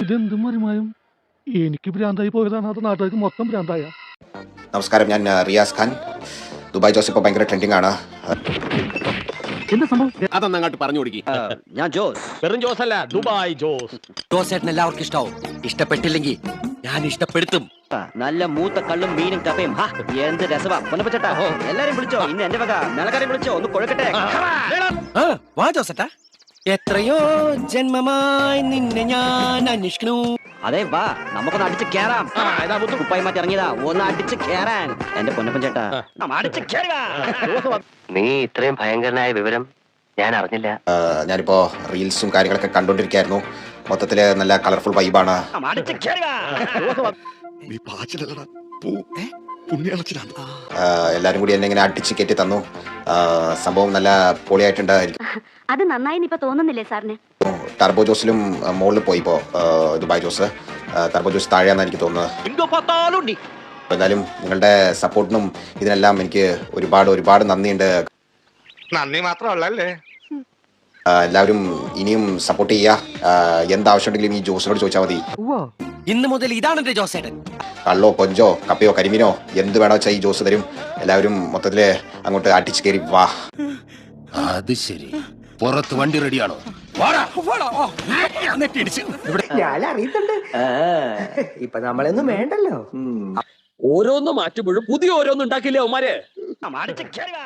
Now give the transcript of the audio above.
ഇതെന്തും മറിമായും എനിക്ക് ഭ്രാന്തായി പോയതാണ്, അത് നാട്ടുകാർക്ക് മൊത്തം ഭ്രാന്തായ. നമസ്കാരം, ഞാൻ റിയാസ് ഖാൻ. ദുബായ് ജോസ് ഇപ്പോൾ ഭയങ്കര ട്രെൻഡിങ് ആണ്. എന്താ സംഭവം? അതൊന്നും അങ്ങോട്ട് പറഞ്ഞു കൊടുക്കി. ഞാൻ ജോസ്. വെറും ജോസ് അല്ല, ദുബായ് ജോസ്. ജോസേട്ടൻ എല്ലാവർക്കും ഇഷ്ടാവും. ഇഷ്ടപ്പെട്ടില്ലെങ്കിൽ ഞാൻ ഇഷ്ടപ്പെടുത്തും. നല്ല മൂത്ത കള്ളും മീനും കപ്പയും എന്ത് രസവാ. പൊന്നപ്പച്ചേട്ടാ എല്ലാരും വിളിച്ചോ. ഇന്ന് എന്റെ വക മേളക്കാരെ വിളിച്ചോ, ഒന്ന് കൊഴക്കട്ടെ. വാ ജോസേട്ടാ. എത്രയോ ജന്മമായി നിന്നെ ഞാൻ അന്വേഷിക്കണു. അതെ വാ, നമുക്കൊന്ന് അടിച്ച് കേറാം. കുപ്പായി മാറ്റി ഇറങ്ങിയതാ, ഒന്ന് അടിച്ച് കേറാൻ. എന്റെ പൊന്നപ്പൻ ചേട്ടാ അടിച്ച് കേറുക. നീ ഇത്രയും ഭയങ്കരനായ വിവരം ഞാൻ അറിഞ്ഞില്ല. ഞാനിപ്പോ റീൽസും കാര്യങ്ങളൊക്കെ കണ്ടോണ്ടിരിക്കായിരുന്നു. മൊത്തത്തില് നല്ല കളർഫുൾ വൈബാണ്. അടിച്ച് കേറുക. എല്ലാരും കൂടി എന്നെ ഇങ്ങനെ അടിച്ച് കയറ്റി തന്നു. സംഭവം നല്ല പൊളിയായിട്ടുണ്ട്. അത് നന്നായി ഇപ്പൊ തോന്നുന്നില്ലേ സാറിന്? ടർബോ ജോസിലും മുകളിൽ പോയി ഇപ്പോ ദുബായ് ജോസ്. ടർബോ ജോസ് താഴെയാണെന്ന് എനിക്ക് തോന്നുന്നത്. എന്തായാലും നിങ്ങളുടെ സപ്പോർട്ടിനും ഇതിനെല്ലാം എനിക്ക് ഒരുപാട് നന്ദിയുണ്ട്. നന്ദി മാത്രമല്ലേ. എല്ലാവരും ഇനിയും സപ്പോർട്ട് ചെയ്യുക. എന്താവശ്യമുണ്ടെങ്കിലും ഈ ജോസിനോട് ചോദിച്ചാൽ മതി. ഇന്ന് മുതൽ ഇതാണ് എന്റെ ജോസേട്ടൻ. കള്ളോ കൊഞ്ചോ കപ്പയോ കരിമീനോ എന്ത് വേണോ വെച്ചാൽ ഈ ജോസ് തരും. എല്ലാവരും മൊത്തത്തില് അങ്ങോട്ട് അടിച്ചു കയറി വാ. അത് ശരി, പുറത്ത് വണ്ടി റെഡിയാണോ? ഞാൻ അറിയത്തുണ്ട്. ഇപ്പൊ നമ്മളൊന്നും വേണ്ടല്ലോ. ഓരോന്ന് മാറ്റുമ്പോഴും പുതിയ ഓരോന്നും ഉണ്ടാക്കില്ലേ അവന്മാര്. അടിച്ച് കേറുക.